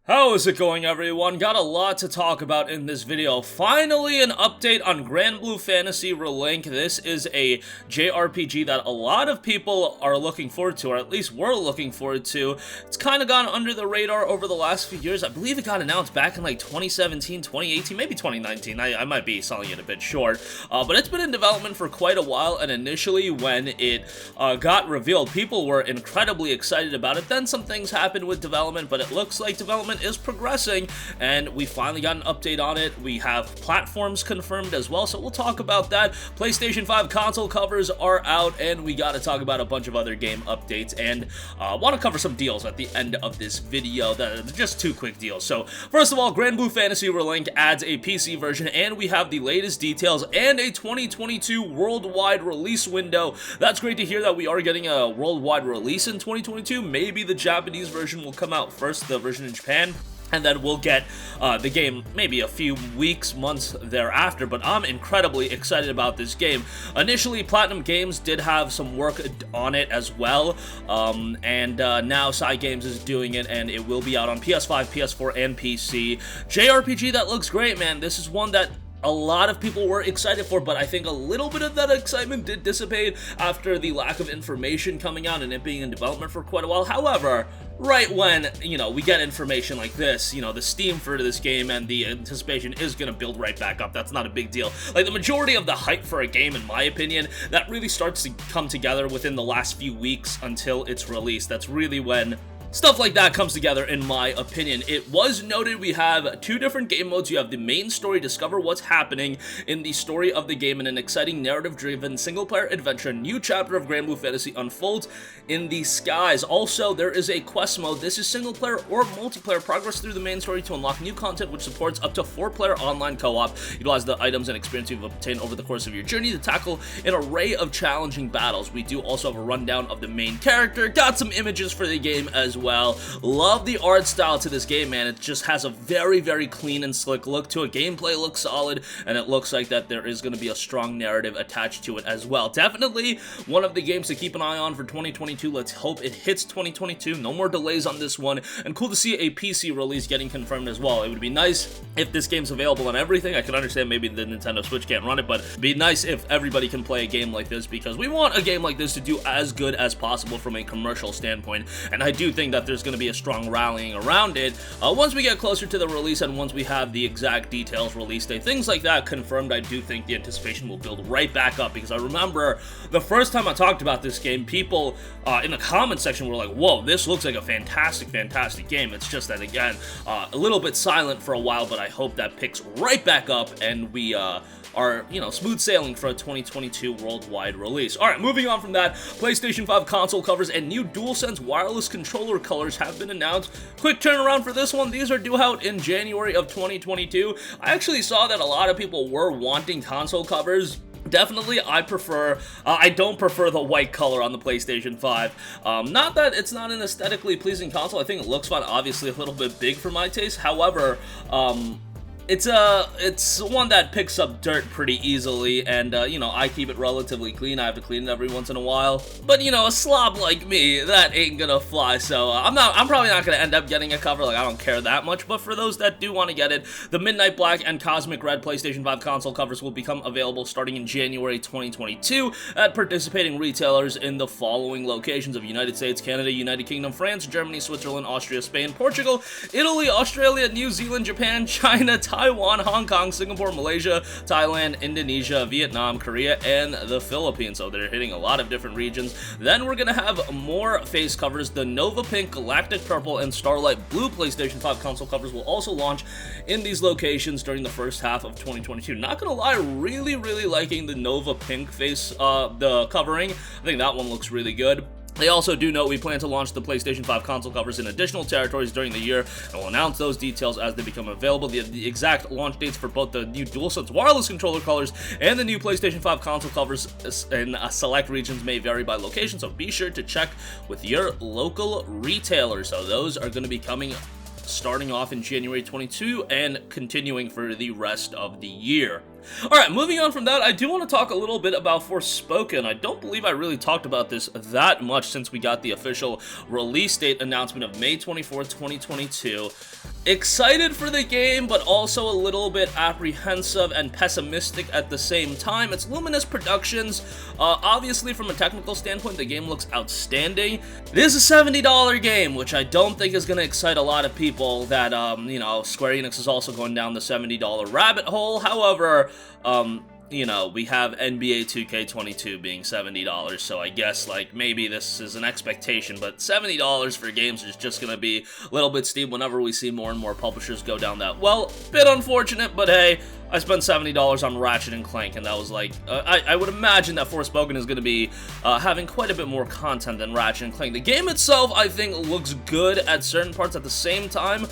How is it going, everyone? Got a lot to talk about in this video. Finally, an update on Granblue Fantasy Relink. This is a JRPG that a lot of people are looking forward to, or at least were looking forward to. It's kind of gone under the radar over the last few years. I believe it got announced back in like 2017, 2018, maybe 2019. I might be selling it a bit short. But it's been in development for quite a while, and initially when it got revealed, people were incredibly excited about it. Then some things happened with development, but it looks like development is progressing, and we finally got an update on it. We have platforms confirmed as well, so we'll talk about that. PlayStation 5 console covers are out, and we got to talk about a bunch of other game updates, and want to cover some deals at the end of this video. Just two quick deals. So first of all, Granblue Fantasy Relink adds a PC version, and we have the latest details and a 2022 worldwide release window. That's great to hear that we are getting a worldwide release in 2022. Maybe the Japanese version will come out first, the version in Japan, and then we'll get the game maybe a few weeks, months thereafter, but I'm incredibly excited about this game. Initially, Platinum Games did have some work on it as well, and now Side Games is doing it, and it will be out on PS5, PS4, and PC. JRPG that looks great, man. This is one that a lot of people were excited for, but I think a little bit of that excitement did dissipate after the lack of information coming out and it being in development for quite a while. However, right when, we get information like this, the steam for this game and the anticipation is going to build right back up. That's not a big deal. Like, the majority of the hype for a game, in my opinion, that really starts to come together within the last few weeks until it's released. That's really when stuff like that comes together, in my opinion. It was noted we have two different game modes. You have the main story, discover what's happening in the story of the game in an exciting narrative-driven single-player adventure. A new chapter of Granblue Fantasy unfolds in the skies. Also, there is a quest mode. This is single-player or multiplayer. Progress through the main story to unlock new content, which supports up to 4-player online co-op. Utilize the items and experience you've obtained over the course of your journey to tackle an array of challenging battles. We do also have a rundown of the main character. Got some images for the game as well. Love the art style to this game, man. It just has a very, very clean and slick look to it. Gameplay looks solid, and it looks like that there is going to be a strong narrative attached to it as well. Definitely one of the games to keep an eye on for 2022. Let's hope it hits 2022. No more delays on this one, and cool to see a PC release getting confirmed as well. It would be nice if this game's available on everything. I can understand maybe the Nintendo Switch can't run it, but it'd be nice if everybody can play a game like this, because we want a game like this to do as good as possible from a commercial standpoint, and I do think that there's going to be a strong rallying around it once we get closer to the release, and once we have the exact details, release date, things like that confirmed. I do think the anticipation will build right back up, because I remember the first time I talked about this game, people in the comment section were like, whoa, this looks like a fantastic game. It's just that, again, a little bit silent for a while, but I hope that picks right back up and we are, smooth sailing for a 2022 worldwide release. Alright, moving on from that, PlayStation 5 console covers and new Dualsense wireless controller colors have been announced. Quick turnaround for this one. These are due out in January of 2022. I actually saw that a lot of people were wanting console covers. Definitely, I don't prefer the white color on the PlayStation 5. Not that it's not an aesthetically pleasing console. I think it looks fine. Obviously, a little bit big for my taste. However, it's one that picks up dirt pretty easily, and, I keep it relatively clean. I have to clean it every once in a while. But, a slob like me, that ain't gonna fly, so I'm probably not gonna end up getting a cover. Like, I don't care that much, but for those that do want to get it, the Midnight Black and Cosmic Red PlayStation 5 console covers will become available starting in January 2022 at participating retailers in the following locations of United States, Canada, United Kingdom, France, Germany, Switzerland, Austria, Spain, Portugal, Italy, Australia, New Zealand, Japan, China, Taiwan, Hong Kong, Singapore, Malaysia, Thailand, Indonesia, Vietnam, Korea, and the Philippines. So they're hitting a lot of different regions. Then we're going to have more face covers. The Nova Pink, Galactic Purple, and Starlight Blue PlayStation 5 console covers will also launch in these locations during the first half of 2022. Not going to lie, really liking the Nova Pink face, the covering. I think that one looks really good. They also do note we plan to launch the PlayStation 5 console covers in additional territories during the year, and we'll announce those details as they become available. The exact launch dates for both the new DualSense wireless controller colors and the new PlayStation 5 console covers in select regions may vary by location, so be sure to check with your local retailer. So those are going to be coming starting off in January 22 and continuing for the rest of the year. Alright, moving on from that, I do want to talk a little bit about Forspoken. I don't believe I really talked about this that much since we got the official release date announcement of May 24th, 2022. Excited for the game, but also a little bit apprehensive and pessimistic at the same time. It's Luminous Productions. Obviously, from a technical standpoint, the game looks outstanding. It is a $70 game, which I don't think is going to excite a lot of people that, you know, Square Enix is also going down the $70 rabbit hole. However, you know, we have NBA 2K22 being $70, so I guess, like, maybe this is an expectation, but $70 for games is just gonna be a little bit steep whenever we see more and more publishers go down that. Well, bit unfortunate, but hey, I spent $70 on Ratchet & Clank, and that was like, I would imagine that Forspoken is gonna be having quite a bit more content than Ratchet & Clank. The game itself, I think, looks good at certain parts. At the same time,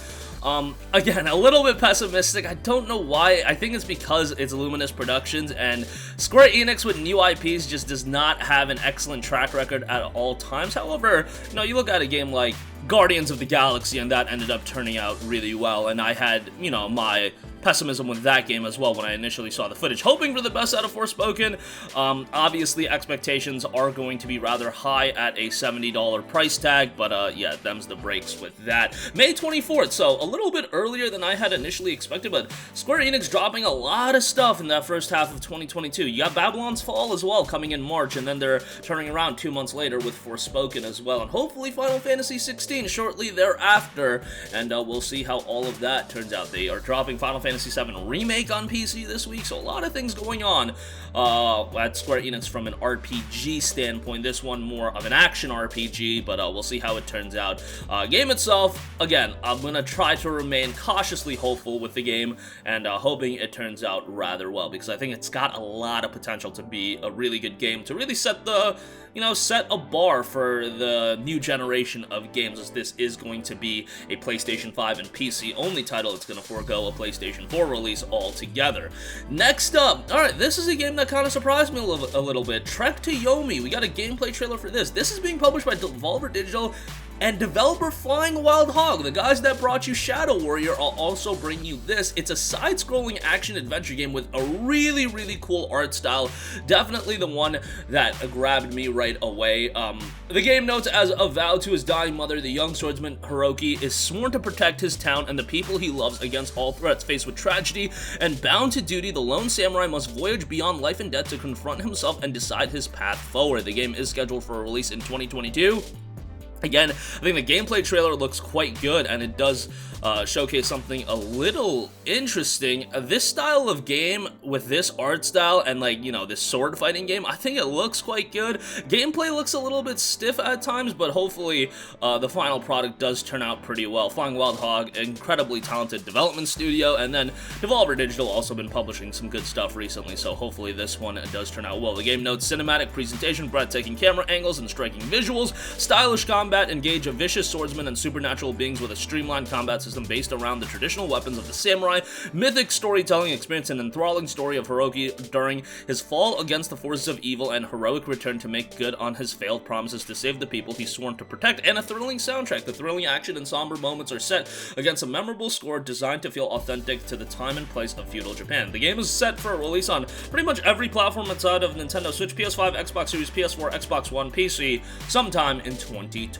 again, a little bit pessimistic. I don't know why. I think it's because it's Luminous Productions, and Square Enix with new IPs just does not have an excellent track record at all times. However, you know, you look at a game like Guardians of the Galaxy, and that ended up turning out really well, and I had, you know, my pessimism with that game as well when I initially saw the footage, hoping for the best out of Forspoken. Obviously, expectations are going to be rather high at a $70 price tag, but yeah, them's the breaks with that. May 24th, so a little bit earlier than I had initially expected, but Square Enix dropping a lot of stuff in that first half of 2022. You got Babylon's Fall as well coming in March, and then they're turning around 2 months later with Forspoken as well, and hopefully Final Fantasy 16 shortly thereafter, and we'll see how all of that turns out. They are dropping Final Fantasy 7 Remake on PC this week, so a lot of things going on at Square Enix from an RPG standpoint. This one more of an action RPG, but we'll see how it turns out. Game itself, again, I'm gonna try to remain cautiously hopeful with the game, and hoping it turns out rather well, because I think it's got a lot of potential to be a really good game, to really set the, you know, set a bar for the new generation of games, as this is going to be a PlayStation 5 and PC only title. It's going to forego a PlayStation 4 release altogether. Next up, alright, this is a game that kind of surprised me a little bit. Trek to Yomi. We got a gameplay trailer for this. This is being published by Devolver Digital and developer Flying Wild Hog. The guys that brought you Shadow Warrior will also bring you this. It's a side-scrolling action-adventure game with a really, really cool art style. Definitely the one that grabbed me right away. The game notes, as a vow to his dying mother, the young swordsman Hiroki is sworn to protect his town and the people he loves against all threats. Faced with tragedy and bound to duty, the lone samurai must voyage beyond life and death to confront himself and decide his path forward. The game is scheduled for a release in 2022. Again, I think the gameplay trailer looks quite good, and it does showcase something a little interesting. This style of game with this art style and, like, you know, this sword fighting game, I think it looks quite good. Gameplay looks a little bit stiff at times, but hopefully the final product does turn out pretty well. Flying Wild Hog, incredibly talented development studio, and then Devolver Digital also been publishing some good stuff recently, so hopefully this one does turn out well. The game notes cinematic presentation, breathtaking camera angles, and striking visuals, stylish combat, engage a vicious swordsman and supernatural beings with a streamlined combat system based around the traditional weapons of the samurai, mythic storytelling experience, an enthralling story of Hiroki during his fall against the forces of evil and heroic return to make good on his failed promises to save the people he's sworn to protect, and a thrilling soundtrack. The thrilling action and somber moments are set against a memorable score designed to feel authentic to the time and place of feudal Japan. The game is set for a release on pretty much every platform outside of Nintendo Switch, PS5, Xbox Series, PS4, Xbox One, PC, sometime in 2022.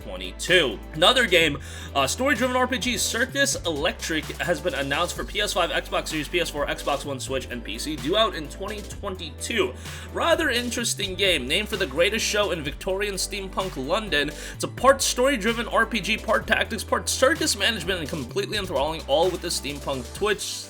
Another game, story-driven RPG, Circus Electrique, has been announced for PS5, Xbox Series, PS4, Xbox One, Switch, and PC, due out in 2022. Rather interesting game, named for the greatest show in Victorian steampunk London. It's a part story-driven RPG, part tactics, part circus management, and completely enthralling, all with the steampunk twist.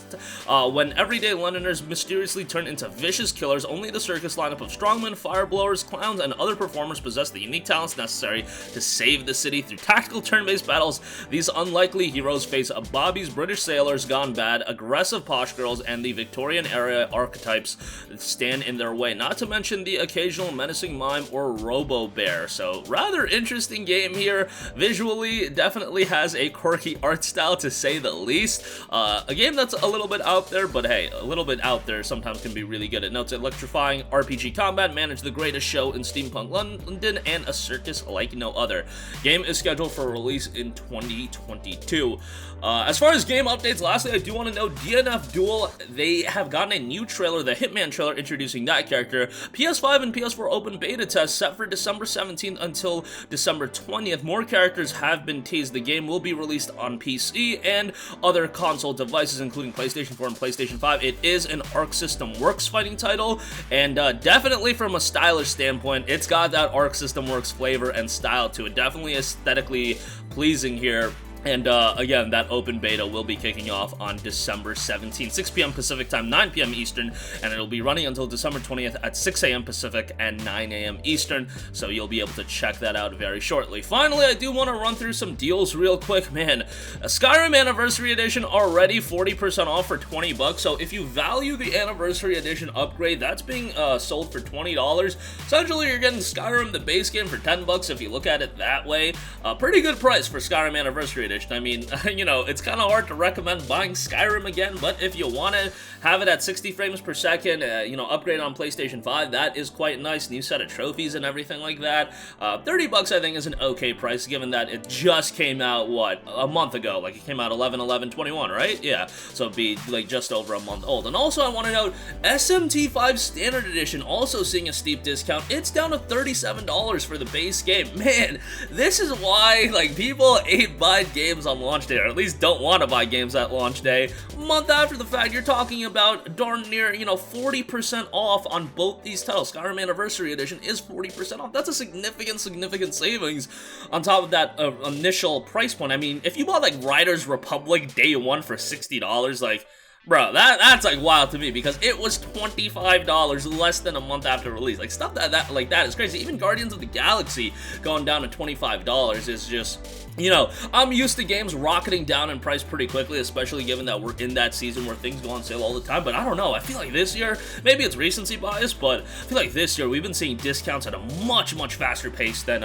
When everyday Londoners mysteriously turn into vicious killers, only the circus lineup of strongmen, fireblowers, clowns, and other performers possess the unique talents necessary to save the city through tactical turn-based battles. These unlikely heroes face Bobby's British sailors gone bad, aggressive posh girls, and the Victorian-era archetypes that stand in their way, not to mention the occasional menacing mime or robo-bear. So, rather interesting game here. Visually, definitely has a quirky art style, to say the least. A game that's a little bit out there, but hey, a little bit out there sometimes can be really good. It notes electrifying RPG combat, manage the greatest show in steampunk London, and a circus like no other. Game is scheduled for release in 2022. As far as game updates, lastly, I do want to know DNF Duel, they have gotten a new trailer, the Hitman trailer, introducing that character. PS5 and PS4 open beta test set for December 17th until December 20th. More characters have been teased. The game will be released on PC and other console devices, including PlayStation 4 and PlayStation 5. It is an Arc System Works fighting title, and definitely from a stylish standpoint, it's got that Arc System Works flavor and style to it. Definitely aesthetically pleasing here. And again, that open beta will be kicking off on December 17th, 6 p.m. Pacific time, 9 p.m. Eastern, and it'll be running until December 20th at 6 a.m. Pacific and 9 a.m. Eastern, so you'll be able to check that out very shortly. Finally, I do want to run through some deals real quick. Man, a Skyrim Anniversary Edition already 40% off for $20, so if you value the Anniversary Edition upgrade, that's being sold for $20. Essentially, you're getting Skyrim, the base game, for $10 if you look at it that way. Pretty good price for Skyrim Anniversary Edition. I mean, you know, it's kind of hard to recommend buying Skyrim again, but if you want to have it at 60 frames per second, you know, upgrade on PlayStation 5, that is quite nice. New set of trophies and everything like that. $30 I think is an okay price, given that it just came out, what, a month ago? Like, it came out 11/11/21, right? Yeah, so it'd be like just over a month old. And also, I want to note, SMT5 Standard Edition also seeing a steep discount. It's down to $37 for the base game. Man, this is why, like, people ain't buying games on launch day, or at least don't want to buy games at launch day. A month after the fact, you're talking about darn near, you know, 40% off on both these titles. Skyrim Anniversary Edition is 40% off. That's a significant savings on top of that initial price point. I mean, if you bought, like, Riders Republic Day 1 for $60, like, bro, that's like wild to me, because it was $25 less than a month after release. Like, stuff like that is crazy. Even Guardians of the Galaxy going down to $25 is just, you know, I'm used to games rocketing down in price pretty quickly, especially given that we're in that season where things go on sale all the time. But I don't know, I feel like this year, maybe it's recency bias, but I feel like this year we've been seeing discounts at a much faster pace than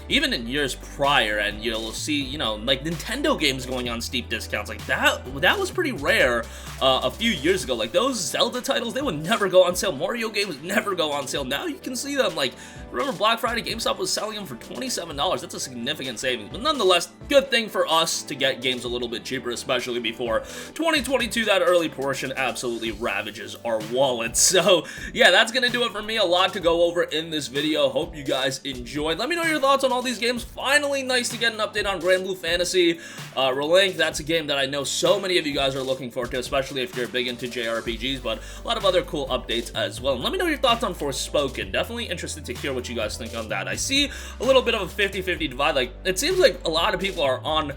even in years prior. And you'll see, you know, like Nintendo games going on steep discounts. Like, that was pretty rare a few years ago. Like, those Zelda titles, they would never go on sale. Mario games never go on sale. Now you can see them. Like, remember Black Friday, GameStop was selling them for $27. That's a significant savings. But nonetheless, good thing for us to get games a little bit cheaper, especially before 2022, that early portion absolutely ravages our wallets. So, yeah, that's gonna do it for me. A lot to go over in this video. Hope you guys enjoyed. Let me know your thoughts on all these games. Finally, nice to get an update on Granblue Fantasy. Relink, that's a game that I know so many of you guys are looking forward to, especially if you're big into JRPGs, but a lot of other cool updates as well. And let me know your thoughts on Forspoken. Definitely interested to hear what you guys think on that. I see a little bit of a 50-50 divide. Like, it seems like a lot of people are on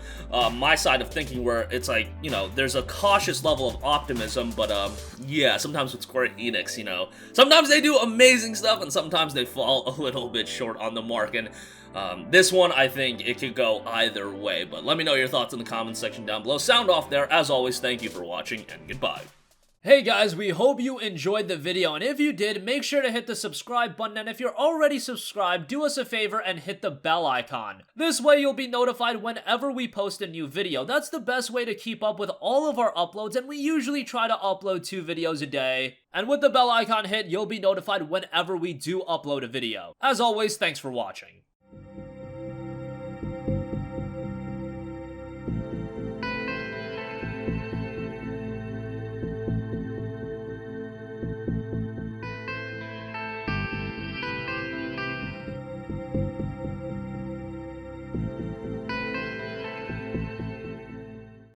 my side of thinking, where it's like, you know, there's a cautious level of optimism, but yeah, sometimes with Square Enix, you know, sometimes they do amazing stuff and sometimes they fall a little bit short on the mark. And this one, I think it could go either way, but let me know your thoughts in the comments section down below. Sound off there. As always, thank you for watching, and goodbye. Hey guys, we hope you enjoyed the video, and if you did, make sure to hit the subscribe button, and if you're already subscribed, do us a favor and hit the bell icon. This way you'll be notified whenever we post a new video. That's the best way to keep up with all of our uploads, and we usually try to upload 2 videos a day. And with the bell icon hit, you'll be notified whenever we do upload a video. As always, thanks for watching.